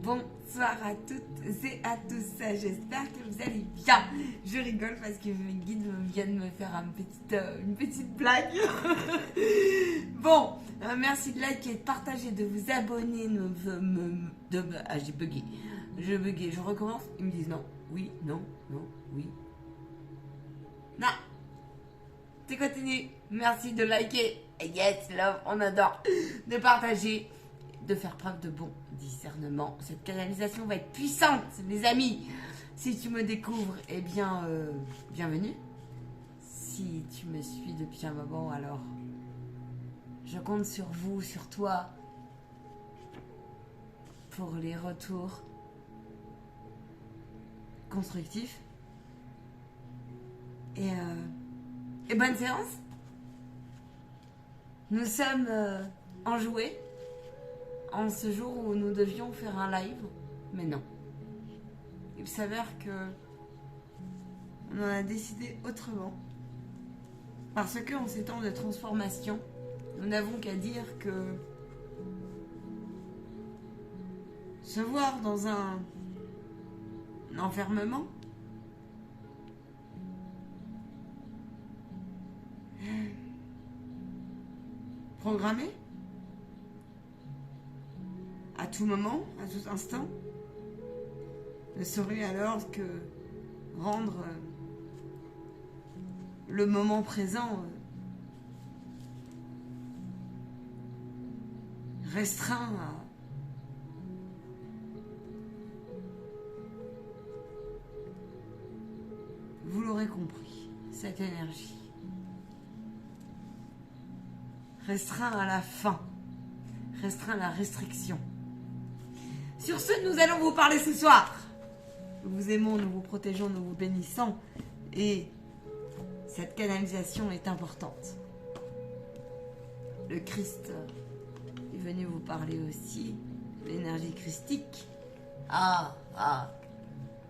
Bonsoir à toutes et à tous, j'espère que vous allez bien. Je rigole parce que mes guides viennent me faire une petite blague. Bon, merci de liker, de partager, de vous abonner. J'ai bugué. Je recommence. Ils me disent non, oui, non, non, oui. Non. C'est continu. Merci de liker. Yes, love, on adore. De partager, de faire preuve de bon discernement. Cette canalisation va être puissante, les amis. Si tu me découvres, eh bien, bienvenue. Si tu me suis depuis un moment, alors je compte sur vous, sur toi, pour les retours constructifs. Et bonne séance. Nous sommes enjoués en ce jour où nous devions faire un live, mais non. Il s'avère que on en a décidé autrement. Parce qu'en ces temps de transformation, nous n'avons qu'à dire que se voir dans un enfermement programmé à tout moment, à tout instant, ne saurait alors que rendre le moment présent restreint à vous l'aurez compris, cette énergie restreint à la fin, restreint à la restriction. Sur ce, nous allons vous parler ce soir. Nous vous aimons, nous vous protégeons, nous vous bénissons. Et cette canalisation est importante. Le Christ est venu vous parler aussi. L'énergie christique.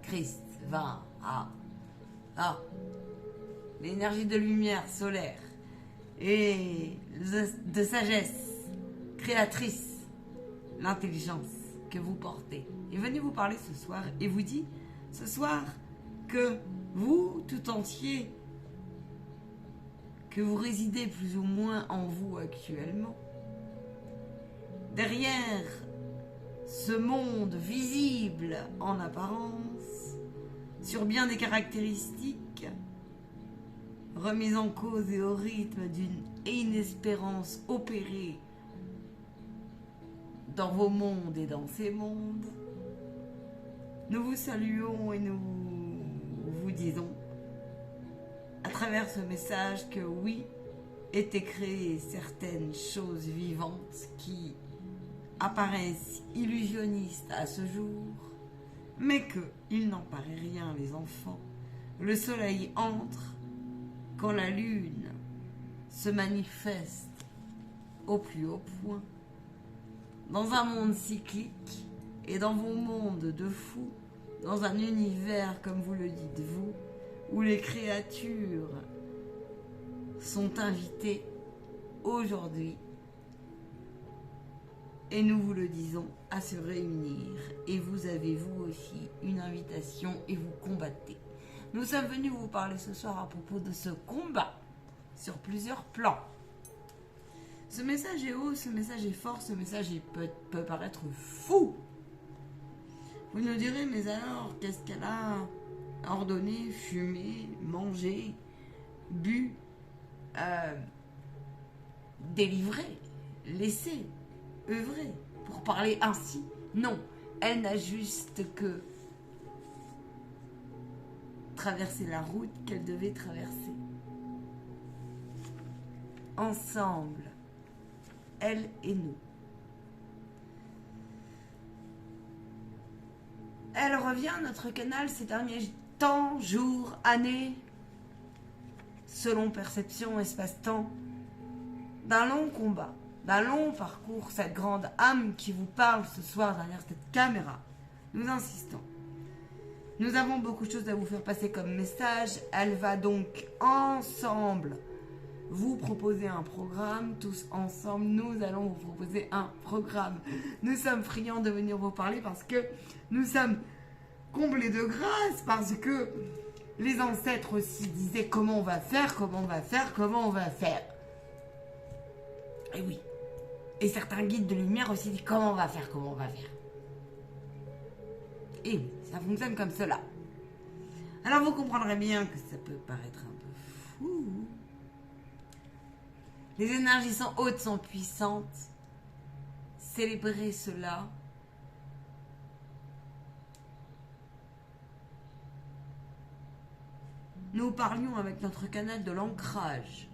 Christ, va, l'énergie de lumière solaire et de sagesse créatrice, l'intelligence que vous portez est venu vous parler ce soir et vous dit ce soir que vous tout entier, que vous résidez plus ou moins en vous actuellement, derrière ce monde visible en apparence, sur bien des caractéristiques remises en cause et au rythme d'une inespérance opérée dans vos mondes et dans ces mondes, nous vous saluons et nous vous disons à travers ce message que oui, étaient créées certaines choses vivantes qui apparaissent illusionnistes à ce jour, mais qu'il n'en paraît rien, les enfants. Le soleil entre quand la lune se manifeste au plus haut point. Dans un monde cyclique et dans vos mondes de fous, dans un univers, comme vous le dites vous, où les créatures sont invitées aujourd'hui, et nous vous le disons, à se réunir. Et vous avez vous aussi une invitation et vous combattez. Nous sommes venus vous parler ce soir à propos de ce combat sur plusieurs plans. Ce message est haut, ce message est fort, ce message peut paraître fou. Vous nous direz, mais alors, qu'est-ce qu'elle a ordonné, fumé, mangé, bu, délivré, laissé, œuvré, pour parler ainsi? Non, elle n'a juste que traversé la route qu'elle devait traverser. Ensemble, elle et nous. Elle revient à notre canal ces derniers temps, jours, années, selon perception, espace-temps, d'un long combat, d'un long parcours, cette grande âme qui vous parle ce soir derrière cette caméra. Nous insistons. Nous avons beaucoup de choses à vous faire passer comme message. Elle va donc ensemble vous proposer un programme. Tous ensemble, nous allons vous proposer un programme. Nous sommes friands de venir vous parler parce que nous sommes comblés de grâce, parce que les ancêtres aussi disaient comment on va faire, comment on va faire, comment on va faire. Et oui. Et certains guides de lumière aussi disent comment on va faire, comment on va faire. Et oui, ça fonctionne comme cela. Alors vous comprendrez bien que ça peut paraître un peu fou. Les énergies sont hautes, sont puissantes. Célébrez cela. Nous parlions avec notre canal de l'ancrage,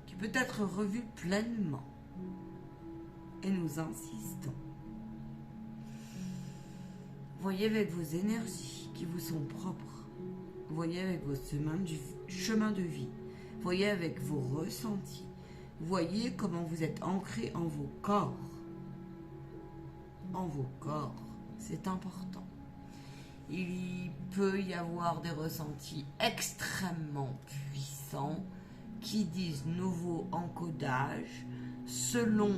qui peut être revu pleinement. Et nous insistons. Voyez avec vos énergies qui vous sont propres. Voyez avec vos chemins de vie. Voyez avec vos ressentis. Voyez comment vous êtes ancrés en vos corps. En vos corps, c'est important. Il peut y avoir des ressentis extrêmement puissants qui disent nouveau encodage selon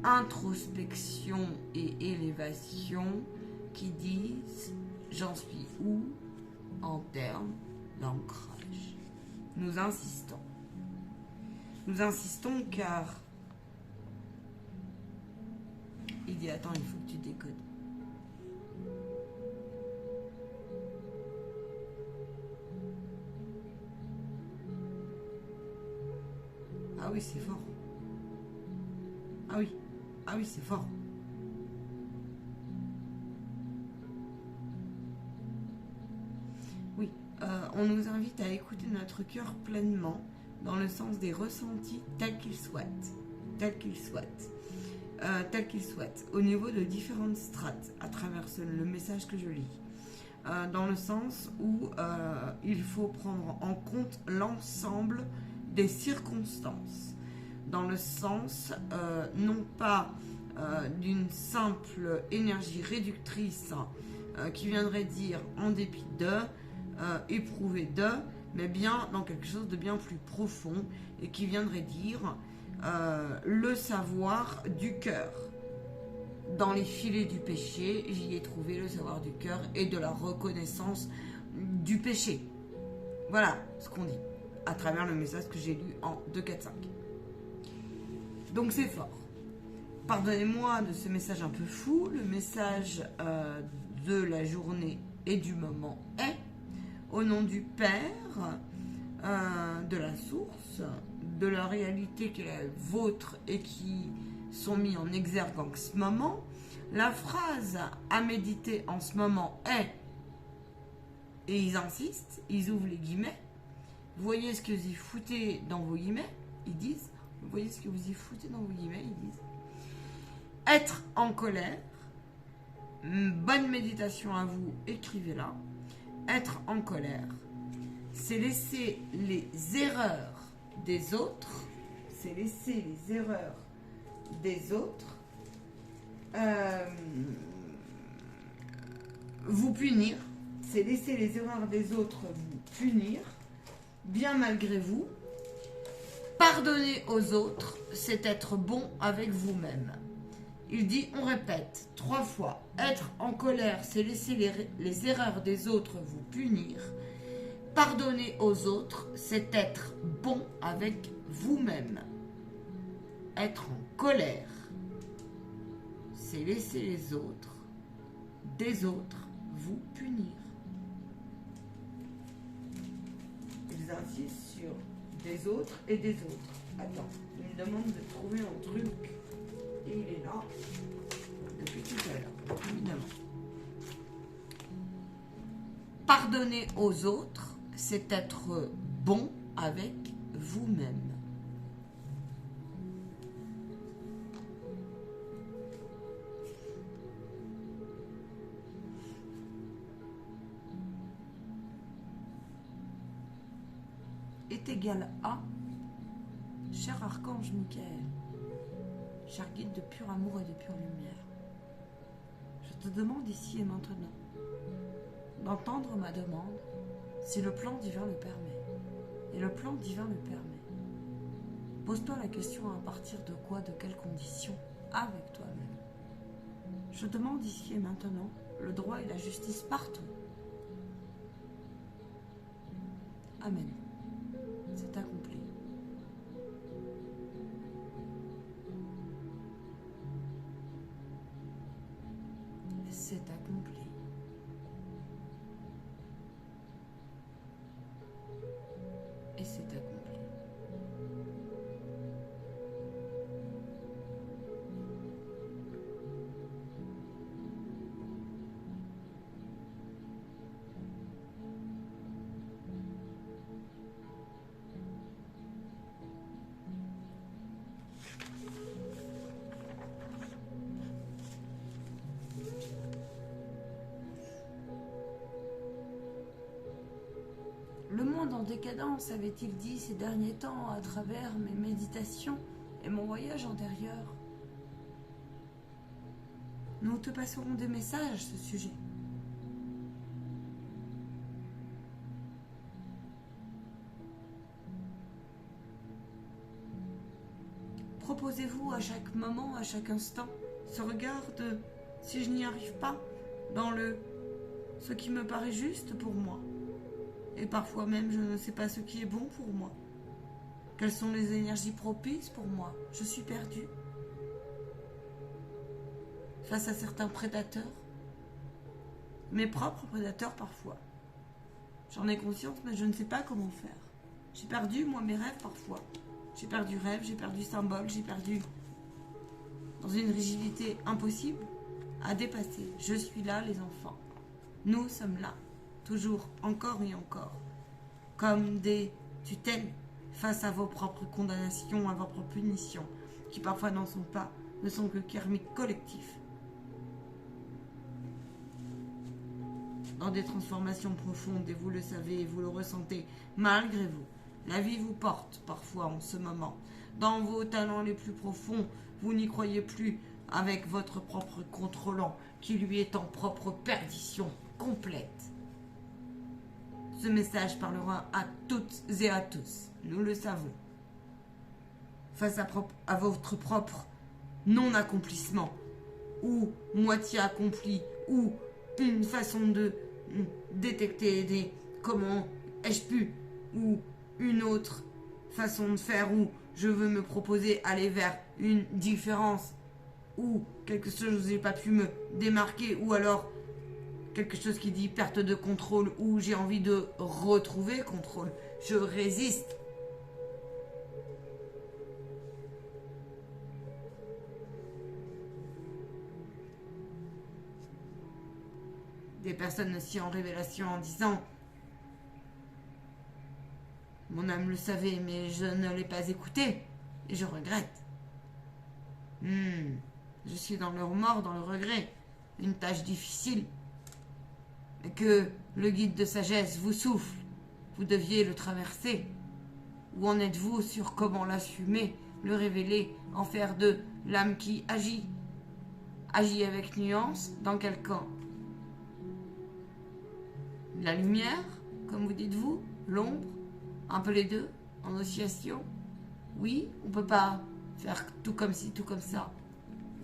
introspection et élévation, qui disent j'en suis où en termes d'ancrage. Nous insistons. Nous insistons car il dit attends, il faut que tu décodes. Ah oui, c'est fort. Ah oui. Ah oui, c'est fort. Oui, on nous invite à écouter notre cœur pleinement dans le sens des ressentis tels qu'ils souhaitent. Tels qu'ils souhaitent. Tels qu'ils souhaitent. Au niveau de différentes strates, à travers le message que je lis. Dans le sens où il faut prendre en compte l'ensemble des circonstances. Dans le sens, non pas d'une simple énergie réductrice qui viendrait dire en dépit de, éprouvé de, mais bien dans quelque chose de bien plus profond et qui viendrait dire le savoir du cœur. Dans les filets du péché, j'y ai trouvé le savoir du cœur et de la reconnaissance du péché. Voilà ce qu'on dit à travers le message que j'ai lu en 2, 4, 5. Donc c'est fort. Pardonnez-moi de ce message un peu fou. Le message de la journée et du moment est au nom du Père, de la source, de la réalité qui est la vôtre et qui sont mis en exergue en ce moment. La phrase à méditer en ce moment est, et ils insistent, ils ouvrent les guillemets, voyez ce que vous y foutez dans vos guillemets, ils disent, voyez ce que vous y foutez dans vos guillemets, ils disent, être en colère, bonne méditation à vous, écrivez-la, être en colère, c'est laisser les erreurs des autres, c'est laisser les erreurs des autres vous punir, c'est laisser les erreurs des autres vous punir, bien malgré vous. Pardonner aux autres, c'est être bon avec vous-même. Il dit, on répète 3 fois, être en colère, c'est laisser les erreurs des autres vous punir. Pardonner aux autres, c'est être bon avec vous-même. Être en colère, c'est laisser les autres, des autres, vous punir. Ils insistent sur des autres et des autres. Attends, il me demande de trouver un truc. Et il est là depuis tout à l'heure, évidemment. Pardonner aux autres, c'est être bon avec vous-même. Est égal à, cher archange Michael, cher guide de pur amour et de pure lumière, je te demande ici et maintenant d'entendre ma demande si le plan divin le permet. Et le plan divin le permet. Pose-toi la question à partir de quoi, de quelles conditions, avec toi-même. Je demande ici et maintenant le droit et la justice partout. Amen. C'est accompli. C'est accompli. Et c'est accompli. Le monde en décadence, avait-il dit ces derniers temps à travers mes méditations et mon voyage antérieur. Nous te passerons des messages à ce sujet. Proposez-vous à chaque moment, à chaque instant, ce regard de si je n'y arrive pas, dans ce qui me paraît juste pour moi. Et parfois même, je ne sais pas ce qui est bon pour moi. Quelles sont les énergies propices pour moi? Je suis perdue. Face à certains prédateurs. Mes propres prédateurs parfois. J'en ai conscience, mais je ne sais pas comment faire. J'ai perdu, moi, mes rêves parfois. J'ai perdu rêve, j'ai perdu symbole, j'ai perdu dans une rigidité impossible à dépasser. Je suis là, les enfants. Nous sommes là. Toujours, encore et encore, comme des tutelles face à vos propres condamnations, à vos propres punitions, qui parfois n'en sont pas, ne sont que karmiques collectifs. Dans des transformations profondes, et vous le savez, et vous le ressentez, malgré vous, la vie vous porte parfois en ce moment. Dans vos talents les plus profonds, vous n'y croyez plus avec votre propre contrôlant, qui lui est en propre perdition complète. Ce message parlera à toutes et à tous, nous le savons. Face à votre propre non-accomplissement, ou moitié accompli, ou une façon de détecter des comment ai-je pu, ou une autre façon de faire, où je veux me proposer aller vers une différence, ou quelque chose où je n'ai pas pu me démarquer, ou alors quelque chose qui dit perte de contrôle, ou j'ai envie de retrouver contrôle. Je résiste. Des personnes aussi en révélation en disant mon âme le savait, mais je ne l'ai pas écouté et je regrette. Je suis dans le remords, dans le regret. Une tâche difficile. Et que le guide de sagesse vous souffle, vous deviez le traverser. Où en êtes-vous sur comment l'assumer, le révéler, en faire de l'âme qui agit? Agit avec nuance, dans quel camp? La lumière, comme vous dites vous, l'ombre, un peu les deux, en oscillation. Oui, on ne peut pas faire tout comme ci, tout comme ça,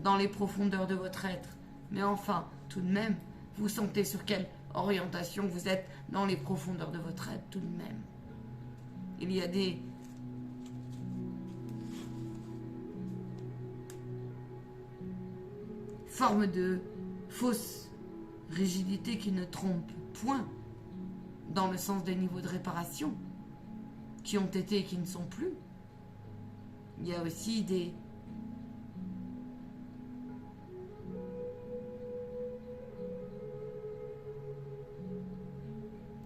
dans les profondeurs de votre être. Mais enfin, tout de même, vous sentez sur quelle orientation vous êtes dans les profondeurs de votre être, tout de même. Il y a des formes de fausse rigidité qui ne trompent point, dans le sens des niveaux de réparation, qui ont été et qui ne sont plus. Il y a aussi des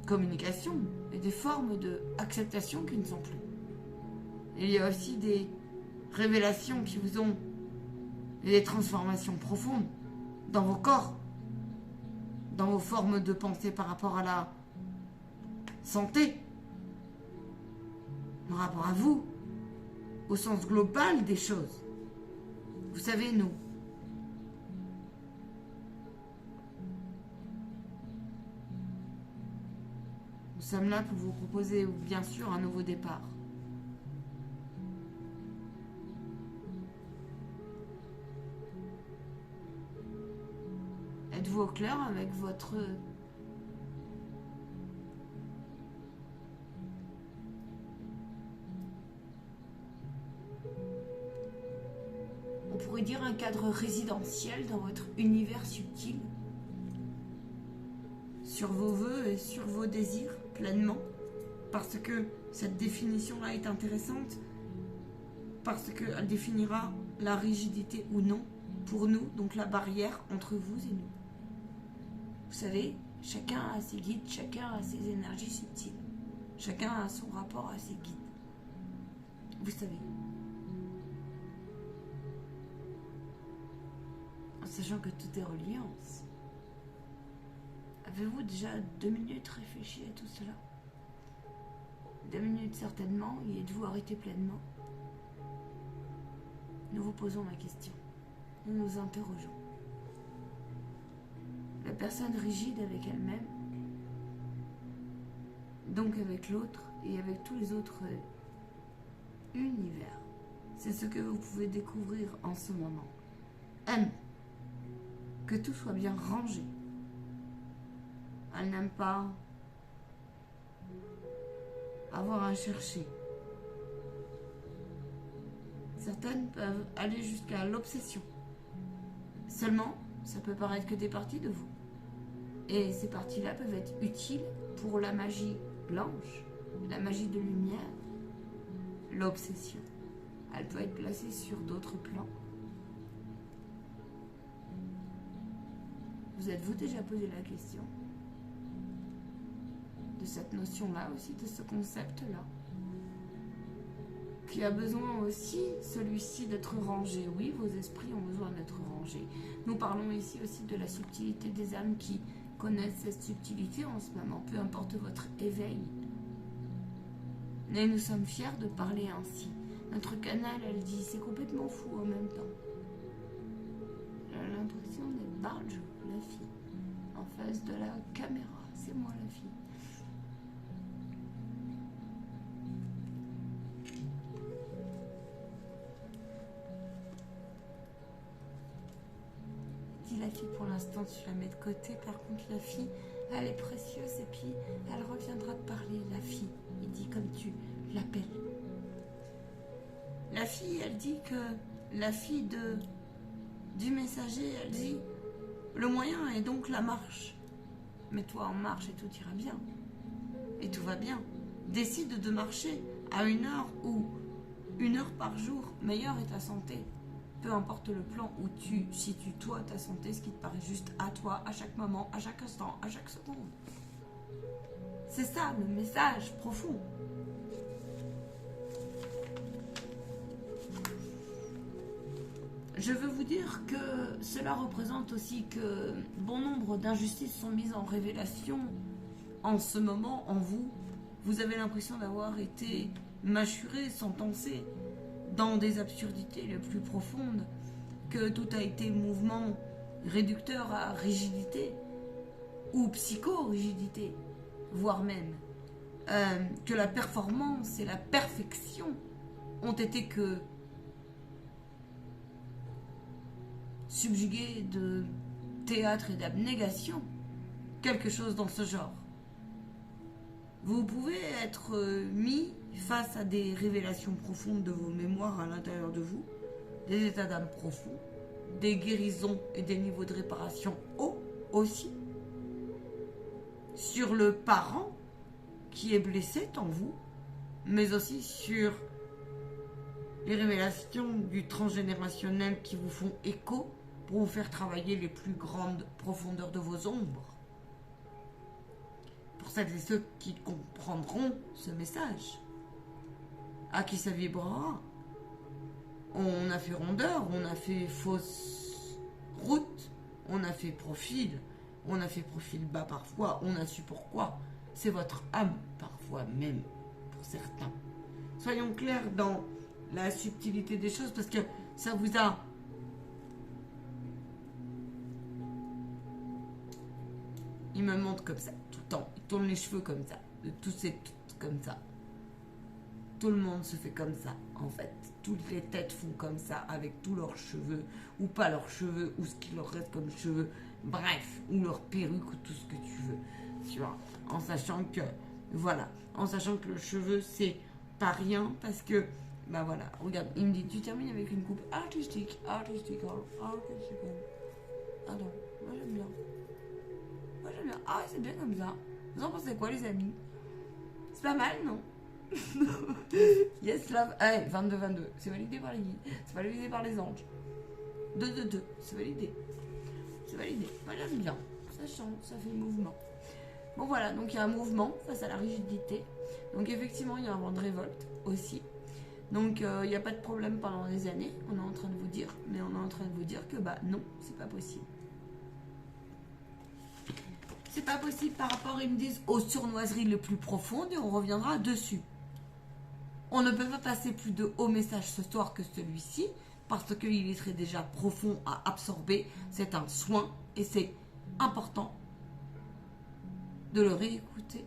communications et des formes d'acceptation qui ne sont plus. Il y a aussi des révélations qui vous ont, et des transformations profondes dans vos corps, dans vos formes de pensée par rapport à la santé, par rapport à vous, au sens global des choses. Vous savez, nous sommes là pour vous proposer, bien sûr, un nouveau départ. Êtes-vous au clair avec votre... On pourrait dire un cadre résidentiel dans votre univers subtil, sur vos vœux et sur vos désirs pleinement, parce que cette définition-là est intéressante, parce qu'elle définira la rigidité ou non pour nous, donc la barrière entre vous et nous. Vous savez, chacun a ses guides, chacun a ses énergies subtiles, chacun a son rapport à ses guides. Vous savez. En sachant que tout est reliance. Avez-vous déjà 2 minutes réfléchi à tout cela? 2 minutes certainement, y êtes-vous arrêté pleinement? Nous vous posons la question. Nous nous interrogeons. La personne rigide avec elle-même, donc avec l'autre et avec tous les autres univers. C'est ce que vous pouvez découvrir en ce moment. Aime que tout soit bien rangé. Elle n'aime pas avoir à chercher. Certaines peuvent aller jusqu'à l'obsession. Seulement, ça peut paraître que des parties de vous. Et ces parties-là peuvent être utiles pour la magie blanche, la magie de lumière, l'obsession. Elle peut être placée sur d'autres plans. Vous êtes-vous déjà posé la question de cette notion-là aussi, de ce concept-là, qui a besoin aussi, celui-ci, d'être rangé? Oui, vos esprits ont besoin d'être rangés. Nous parlons ici aussi de la subtilité des âmes qui connaissent cette subtilité en ce moment, peu importe votre éveil. Mais nous sommes fiers de parler ainsi. Notre canal, elle dit, c'est complètement fou en même temps. J'ai l'impression d'être Barjo, la fille, en face de la caméra. C'est moi la fille. La fille, pour l'instant, tu la mets de côté. Par contre, la fille, elle est précieuse et puis elle reviendra te parler. La fille, il dit comme tu l'appelles. La fille, elle dit que la fille du messager, elle dit le moyen est donc la marche. Mets-toi en marche et tout ira bien. Et tout va bien. Décide de marcher à une heure ou 1 heure par jour. Meilleure est ta santé. Peu importe le plan où tu situes toi, ta santé, ce qui te paraît juste à toi, à chaque moment, à chaque instant, à chaque seconde. C'est ça le message profond. Je veux vous dire que cela représente aussi que bon nombre d'injustices sont mises en révélation en ce moment en vous. Vous avez l'impression d'avoir été mâchuré, sentencé dans des absurdités les plus profondes, que tout a été mouvement réducteur à rigidité ou psycho-rigidité, voire même que la performance et la perfection ont été que subjuguées de théâtre et d'abnégation, quelque chose dans ce genre. Vous pouvez être mis face à des révélations profondes de vos mémoires à l'intérieur de vous, des états d'âme profonds, des guérisons et des niveaux de réparation hauts aussi, sur le parent qui est blessé en vous, mais aussi sur les révélations du transgénérationnel qui vous font écho pour vous faire travailler les plus grandes profondeurs de vos ombres. Pour celles et ceux qui comprendront ce message, à qui ça vibrera. On a fait rondeur, on a fait fausse route, on a fait profil bas parfois, on a su pourquoi. C'est votre âme, parfois même, pour certains. Soyons clairs dans la subtilité des choses, parce que ça vous a... Il me montre comme ça, tout le temps. Il tourne les cheveux comme ça, de tous ces toutes comme ça. Tout le monde se fait comme ça, en fait. Toutes les têtes font comme ça, avec tous leurs cheveux, ou pas leurs cheveux, ou ce qu'il leur reste comme cheveux. Bref, ou leur perruque ou tout ce que tu veux, tu vois, en sachant que, voilà, en sachant que le cheveu, c'est pas rien, parce que, bah voilà, regarde, il me dit, tu termines avec une coupe artistique. Attends, moi j'aime bien. Ah, c'est bien comme ça. Vous en pensez quoi, les amis? C'est pas mal, non? Yes, love. Allez, 22-22. C'est validé par les guides. C'est validé par les anges. 2-2-2. C'est validé. C'est validé. Moi, j'aime bien. Ça chante, ça fait mouvement. Bon, voilà. Donc, il y a un mouvement face à la rigidité. Donc, effectivement, il y a un vent de révolte aussi. Donc, il n'y a pas de problème pendant des années. On est en train de vous dire. Mais on est en train de vous dire que, bah, non, c'est pas possible. C'est pas possible par rapport, ils me disent, aux surnoiseries les plus profondes et on reviendra dessus. On ne peut pas passer plus de hauts messages ce soir que celui-ci parce qu'il serait déjà profond à absorber. C'est un soin et c'est important de le réécouter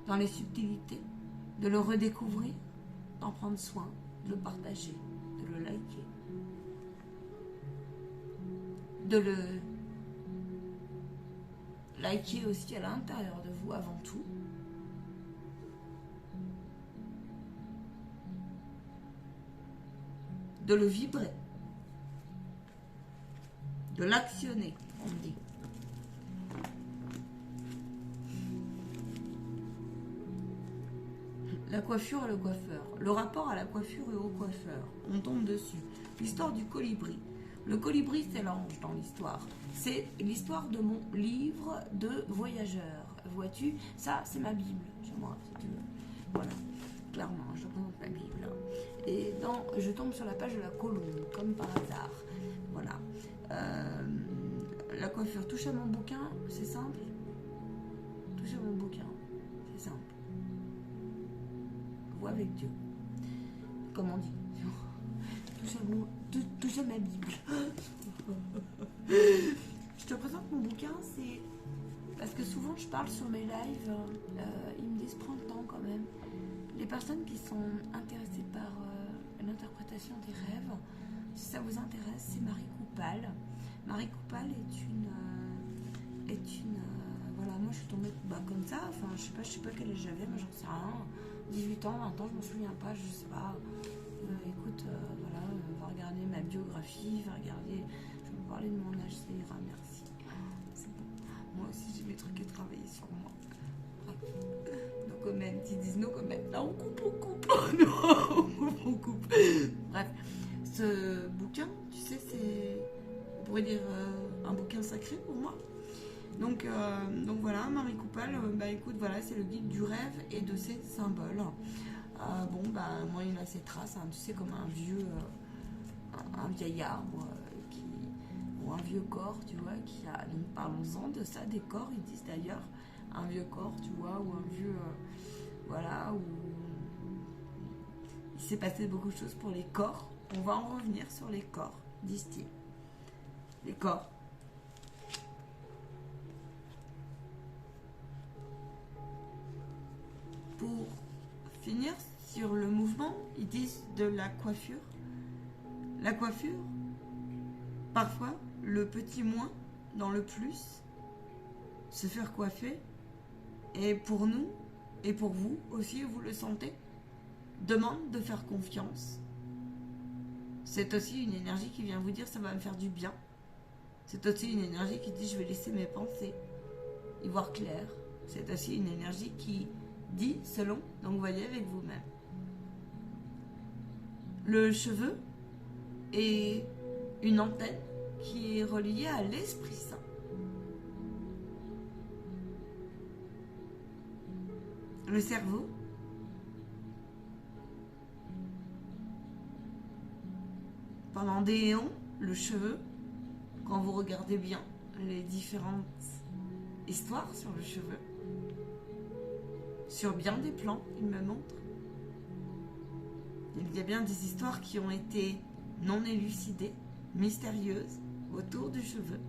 dans les subtilités, de le redécouvrir, d'en prendre soin, de le partager, de le liker, de le liker aussi à l'intérieur de vous avant tout. De le vibrer, de l'actionner, on dit. La coiffure et le coiffeur. Le rapport à la coiffure et au coiffeur. On tombe dessus. L'histoire du colibri. Le colibri, c'est l'ange dans l'histoire. C'est l'histoire de mon livre de voyageur. Vois-tu, ça, c'est ma Bible, chez moi, si tu veux. Voilà, clairement, je représente ma Bible. Et je tombe sur la page de la colombe, comme par hasard. Voilà. La coiffure. Touche à mon bouquin, c'est simple. Touche à mon bouquin, c'est simple. Vois avec Dieu. Comme on dit. Touche à ma Bible. Je te présente mon bouquin, c'est parce que souvent je parle sur mes lives, ils me disent prends le temps quand même. Les personnes qui sont intéressées par l'interprétation des rêves, si ça vous intéresse, c'est Marie Coupal. Marie Coupal est une voilà, moi je suis tombée comme ça, enfin je sais pas quel âge j'avais, moi j'en sais rien, 18 ans, 20 ans, je m'en souviens pas, je sais pas. Écoute, voilà, va regarder ma biographie, va regarder, je vais vous parler de mon âge, ça ira, merci. C'est bon. Moi aussi j'ai des trucs à travailler sur moi. No comment, ils disent no comment. Là on coupe. Non, on coupe. Bref, ce bouquin, tu sais, c'est, on pourrait dire un bouquin sacré pour moi. Donc voilà, Marie Coupal, écoute, voilà, c'est le guide du rêve et de ses symboles. Moi il a ses traces, hein, tu sais, comme un vieil arbre ou un vieux corps, tu vois, qui a, donc parlons-en de ça, des corps, ils disent d'ailleurs, un vieux corps, tu vois, ou un vieux, voilà, où il s'est passé beaucoup de choses pour les corps. On va en revenir sur les corps, disent-ils. Les corps. Pour finir sur le mouvement, ils disent de la coiffure. La coiffure, parfois, le petit moins dans le plus, se faire coiffer, et pour nous, et pour vous aussi, vous le sentez, demande de faire confiance. C'est aussi une énergie qui vient vous dire ça va me faire du bien. C'est aussi une énergie qui dit je vais laisser mes pensées y voir clair. C'est aussi une énergie qui dit selon, donc voyez avec vous-même. Le cheveu est une antenne qui est reliée à l'Esprit Saint. Le cerveau, pendant des éons, le cheveu, quand vous regardez bien les différentes histoires sur le cheveu, sur bien des plans, il me montre, il y a bien des histoires qui ont été non élucidées, mystérieuses, autour du cheveu.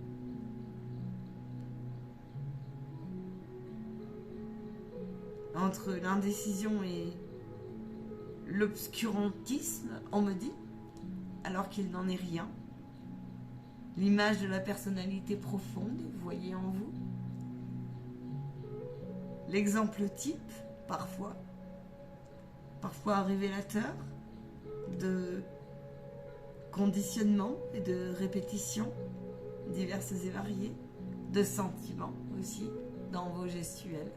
Entre l'indécision et l'obscurantisme, on me dit, alors qu'il n'en est rien. l'image de la personnalité profonde, vous voyez en vous. L'exemple type, parfois révélateur de conditionnement et de répétitions diverses et variées, de sentiments aussi dans vos gestuels,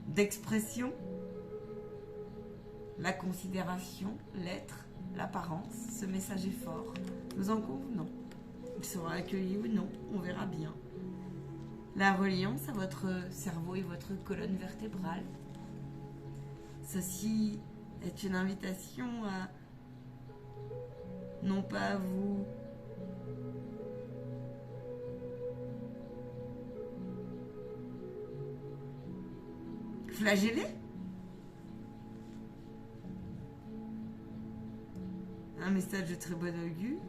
d'expression, la considération, l'être, l'apparence. Ce message est fort. Nous en convenons. Il sera accueilli ou non, on verra bien. La reliance à votre cerveau et votre colonne vertébrale. Ceci est une invitation à non pas vous flageller, un message de très bon augure.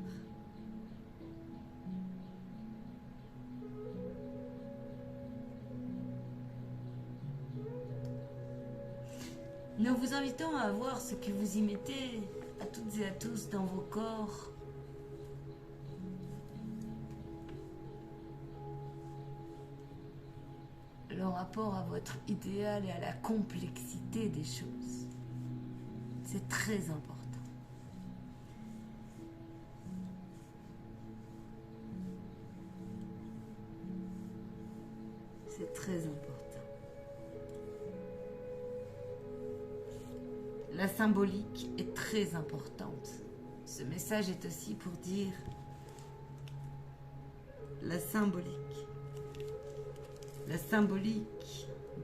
Nous vous invitons à voir ce que vous y mettez à toutes et à tous dans vos corps. Le rapport à votre idéal et à la complexité des choses. C'est très important. C'est très important. La symbolique est très importante. Ce message est aussi pour dire la symbolique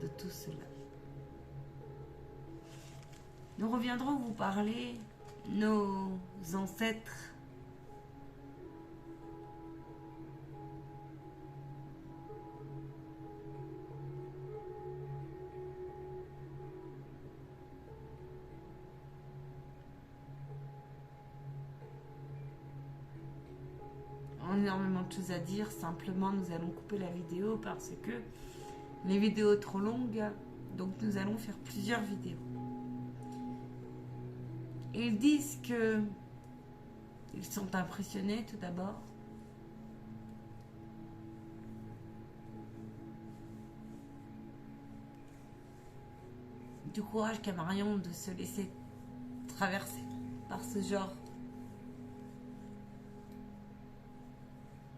de tout cela. Nous reviendrons vous parler nos ancêtres énormément de choses à dire, simplement nous allons couper la vidéo parce que les vidéos trop longues, donc nous allons faire plusieurs vidéos. Ils disent que ils sont impressionnés tout d'abord du courage qu'a Marion de se laisser traverser par ce genre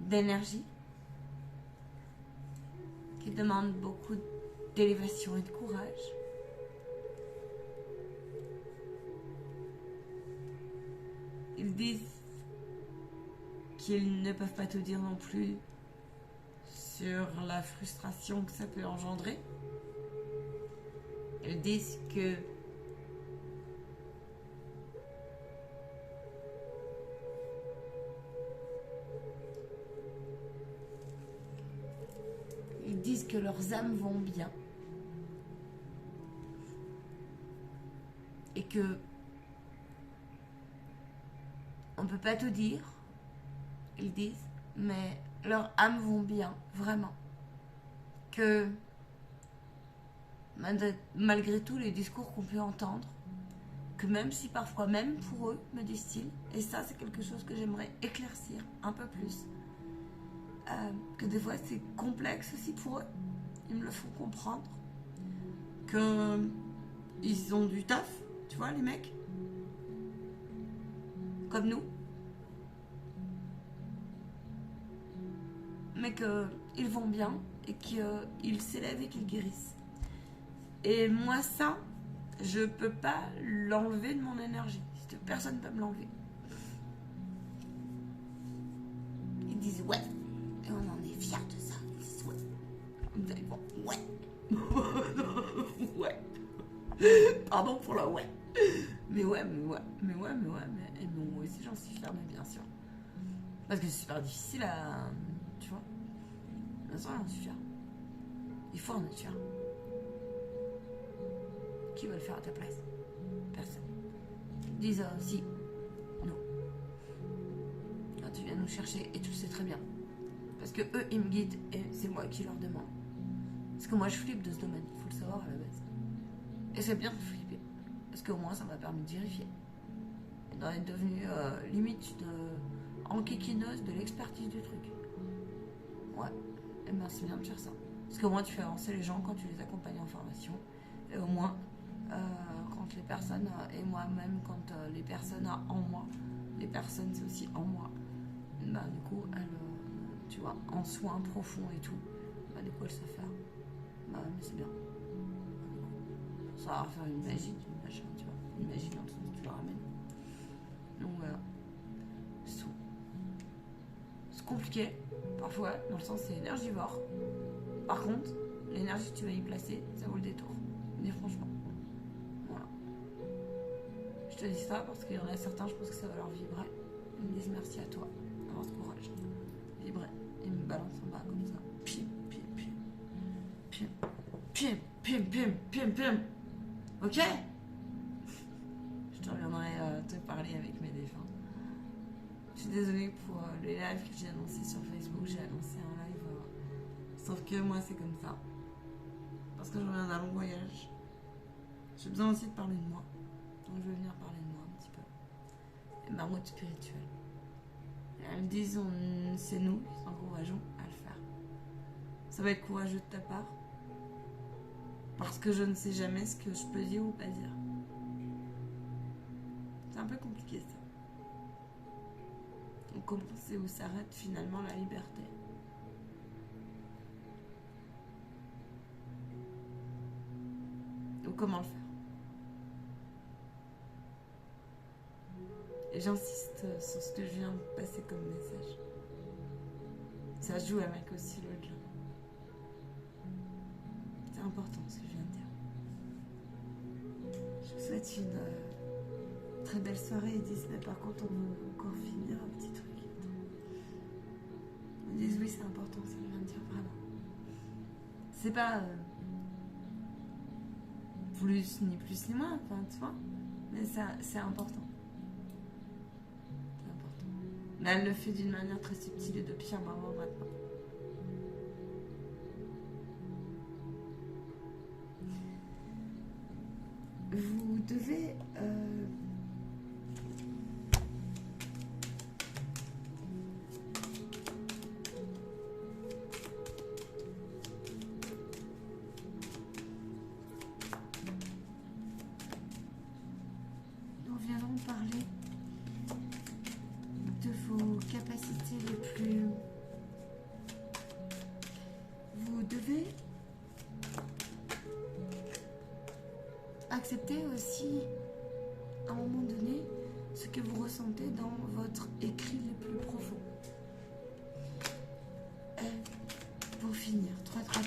d'énergie qui demande beaucoup d'élévation et de courage. Ils disent qu'ils ne peuvent pas tout dire non plus sur la frustration que ça peut engendrer. Ils disent que leurs âmes vont bien et que on peut pas tout dire, ils disent, mais leurs âmes vont bien, vraiment. Que malgré tout les discours qu'on peut entendre, que même si parfois, même pour eux, me disent-ils, et ça c'est quelque chose que j'aimerais éclaircir un peu plus, que des fois c'est complexe aussi pour eux, ils me le font comprendre, qu'ils ont du taf, tu vois, les mecs, comme nous, mais qu'ils vont bien et qu'ils s'élèvent et qu'ils guérissent. Et moi ça, je peux pas l'enlever de mon énergie, personne ne peut me l'enlever. Ils disent ouais, et on en est fiers de ça. Ils disent ouais. Vous allez voir, ouais. Ouais. Pardon pour le ouais. Mais ouais. Et moi aussi j'en suis fière, mais bien sûr. Parce que c'est super difficile à... Tu vois. Bien sûr j'en suis fière. Il faut en être fier. Qui va le faire à ta place? Personne. Ils disent si. Non. Quand tu viens nous chercher, et tu le sais très bien. Parce que eux, ils me guident, et c'est moi qui leur demande. Parce que moi, je flippe de ce domaine, il faut le savoir à la base. Et c'est bien de flipper. Parce qu'au moins, ça m'a permis de vérifier. est devenue limite enquiquineuse de l'expertise du truc. Ouais, et ben c'est bien de faire ça. Parce qu'au moins tu fais avancer les gens quand tu les accompagnes en formation. Et au moins, quand les personnes, et moi-même, quand les personnes en moi, les personnes c'est aussi en moi, bah du coup, elles, tu vois, en soins profonds et tout, bah du coup elles savent faire. Bah mais c'est bien. Ça va faire une magie, une machin, tu vois. Une magie dans le sens où tu le ramènes. Donc voilà. C'est compliqué, parfois, dans le sens c'est énergivore. Par contre, l'énergie que tu vas y placer, ça vaut le détour. Mais franchement. Voilà. Je te dis ça parce qu'il y en a certains, je pense que ça va leur vibrer. Ils me disent merci à toi, avoir ce courage. Vibrer. Ils me balancent en bas comme ça. Pim, pim, pim. Pim, pim, pim, pim, pim, pim. Ok? Je te reviendrai te parler avec mes défunts. Je suis désolée pour les lives que j'ai annoncés sur Facebook. J'ai annoncé un live. Sauf que moi, c'est comme ça. Parce que je reviens d'un long voyage. J'ai besoin aussi de parler de moi. Donc je vais venir parler de moi un petit peu. Et ma route spirituelle. Et elles me disent, c'est nous qui s'encourageons à le faire. Ça va être courageux de ta part. Parce que je ne sais jamais ce que je peux dire ou pas dire. C'est un peu compliqué ça. Donc comment c'est où s'arrête finalement la liberté? Donc comment le faire? Et j'insiste sur ce que je viens de passer comme message. Ça joue avec aussi l'autre jeu. C'est important ce que je viens de dire. Je vous souhaite une très belle soirée. Ils disent, mais par contre, on veut encore finir un petit truc. Ils disent, oui, c'est important ce que je viens de dire, vraiment. C'est pas plus ni moins, enfin, tu vois, mais ça, c'est important. C'est important. Mais elle le fait d'une manière très subtile et de pire maman maintenant. Vous devez nous viendrons parler de vos capacités les plus... Vous devez accepter aussi, à un moment donné, ce que vous ressentez dans votre écrit le plus profond. Pour finir, 3-3-3.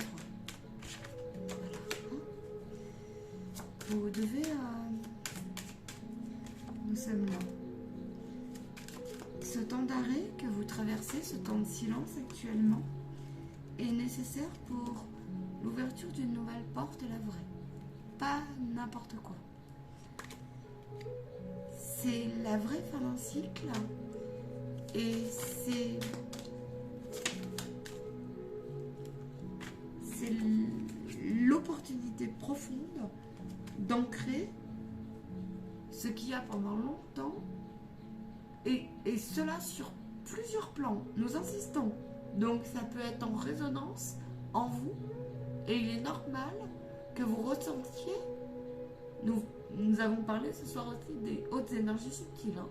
Voilà. Vous devez... nous sommes là. Ce temps d'arrêt que vous traversez, ce temps de silence actuellement, est nécessaire pour l'ouverture d'une nouvelle porte de la vraie. Pas n'importe quoi. C'est la vraie fin d'un cycle et c'est l'opportunité profonde d'ancrer ce qu'il y a pendant longtemps et cela sur plusieurs plans. Nous insistons. Donc ça peut être en résonance en vous et il est normal que vous ressentiez, nous avons parlé ce soir aussi des hautes énergies subtiles, hein.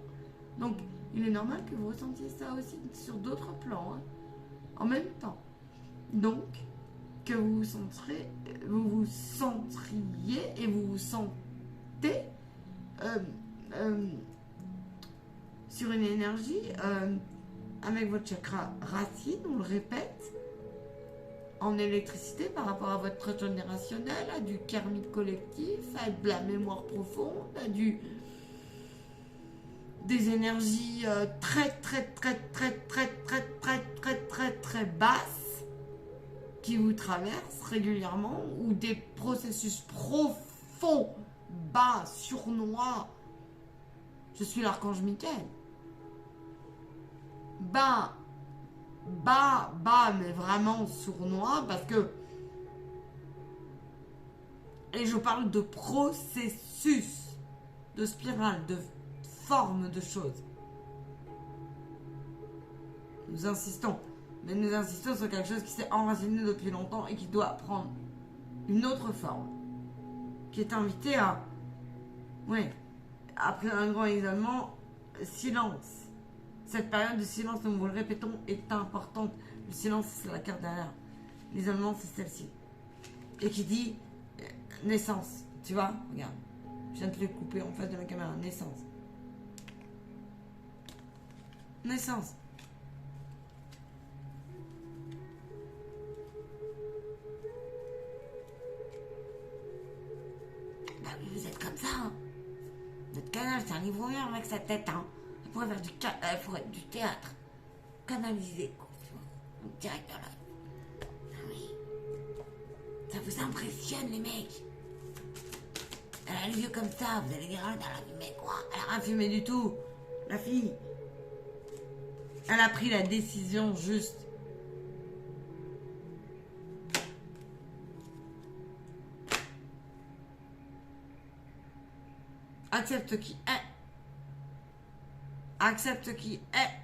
Donc il est normal que vous ressentiez ça aussi sur d'autres plans, hein, en même temps. Donc que vous vous centriez et vous vous sentez sur une énergie avec votre chakra racine, on le répète, en électricité par rapport à votre transgénérationnel, à du karmique collectif, à de la mémoire profonde, à des énergies très basses qui vous traversent régulièrement, ou des processus profonds, bas, sournois. Je suis l'archange Michael. Bas, mais vraiment sournois, parce que... Et je parle de processus, de spirale, de forme de choses. Nous insistons. Mais nous insistons sur quelque chose qui s'est enraciné depuis longtemps et qui doit prendre une autre forme. Qui est invité à... Oui. Après un grand isolement, silence. Cette période de silence, nous vous le répétons, est importante. Le silence, c'est la carte derrière. L'isolement, c'est celle-ci. Et qui dit naissance. Tu vois, regarde. Je viens de te le couper en face de la caméra. Naissance. Naissance. Bah oui, vous êtes comme ça. Hein. Notre canal, c'est un ivoirien avec sa tête. Hein. Il pourrait faire du théâtre. Canalisé, quoi. Tu vois. Direct dans la... Ah oui. Ça vous impressionne, les mecs. Elle a les yeux comme ça. Vous allez dire, elle a fumé quoi? Elle a rien fumé du tout. La fille. Elle a pris la décision juste. Accepte qui est. Accepte qui est.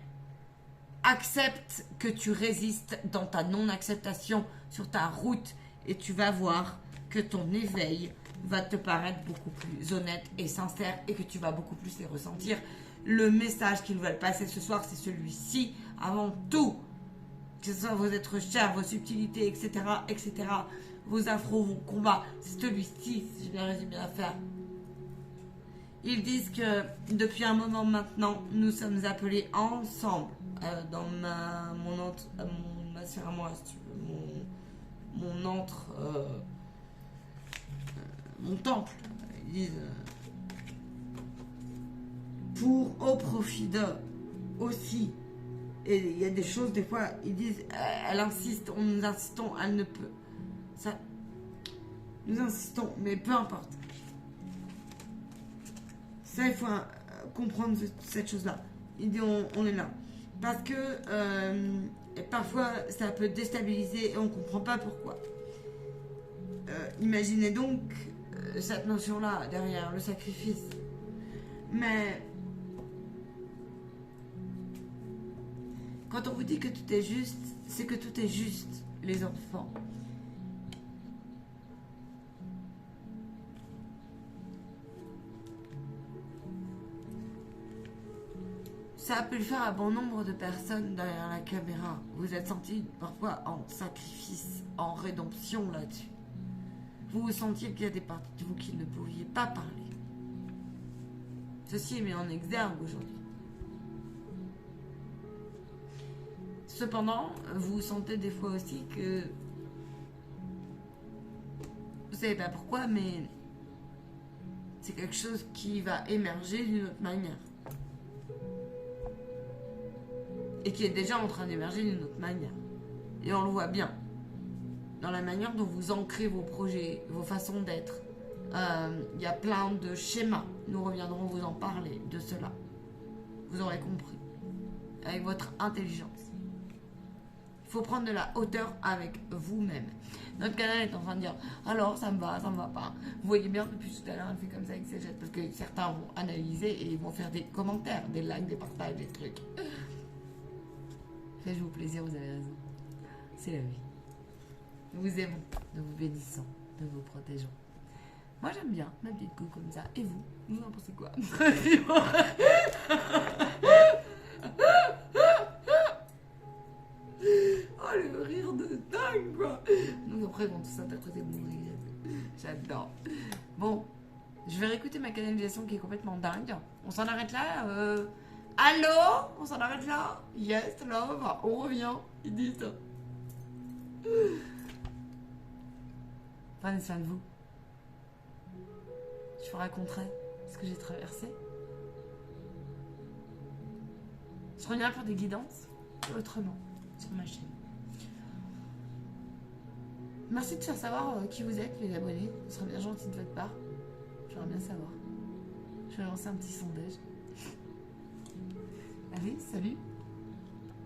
Accepte que tu résistes dans ta non-acceptation sur ta route et tu vas voir que ton éveil va te paraître beaucoup plus honnête et sincère et que tu vas beaucoup plus les ressentir. Le message qu'ils veulent passer ce soir, c'est celui-ci avant tout. Que ce soit vos êtres chers, vos subtilités, etc., etc., vos afros, vos combats, c'est celui-ci, si j'ai bien résumé l'affaire. Ils disent que depuis un moment maintenant, nous sommes appelés ensemble dans ma sphère à moi, si tu veux, mon temple. Ils disent au profit d'eux aussi. Et il y a des choses, des fois, ils disent, elle insiste, nous insistons, elle ne peut. Ça, nous insistons, mais peu importe. Ça, il faut comprendre cette chose-là. Il dit, on est là. Parce que parfois, ça peut déstabiliser et on ne comprend pas pourquoi. Imaginez donc cette notion-là derrière le sacrifice. Mais quand on vous dit que tout est juste, c'est que tout est juste, les enfants. Ça a pu le faire à bon nombre de personnes derrière la caméra. Vous êtes sentis parfois en sacrifice, en rédemption là-dessus. Vous vous sentiez qu'il y a des parties de vous qui ne pouviez pas parler. Ceci est mis en exergue aujourd'hui. Cependant, vous sentez des fois aussi que... Vous savez pas pourquoi, mais... C'est quelque chose qui va émerger d'une autre manière. Et qui est déjà en train d'émerger d'une autre manière. Et on le voit bien. Dans la manière dont vous ancrez vos projets, vos façons d'être. Il y a plein de schémas. Nous reviendrons vous en parler de cela. Vous aurez compris. Avec votre intelligence. Il faut prendre de la hauteur avec vous-même. Notre canal est en train de dire, alors ça me va pas. Vous voyez bien, depuis tout à l'heure, elle fait comme ça avec ses gestes. Parce que certains vont analyser et ils vont faire des commentaires, des likes, des partages, des trucs. Faites-vous plaisir, vous avez raison. C'est la vie. Nous vous aimons, nous vous bénissons, nous vous protégeons. Moi j'aime bien ma petite coupe comme ça. Et vous, vous en pensez quoi? Oh le rire de dingue quoi. Donc après ils vont tous interpréter mon rire. J'adore. Bon, je vais réécouter ma canalisation qui est complètement dingue. On s'en arrête là Allô? On s'en arrête là? Yes, love. On revient. Ils disent ça. Prenez soin de vous. Je vous raconterai ce que j'ai traversé. Je reviens pour des guidances autrement sur ma chaîne. Merci de faire savoir qui vous êtes, les abonnés. Ce serait bien gentil de votre part. J'aimerais bien savoir. Je vais lancer un petit sondage. Allez, salut!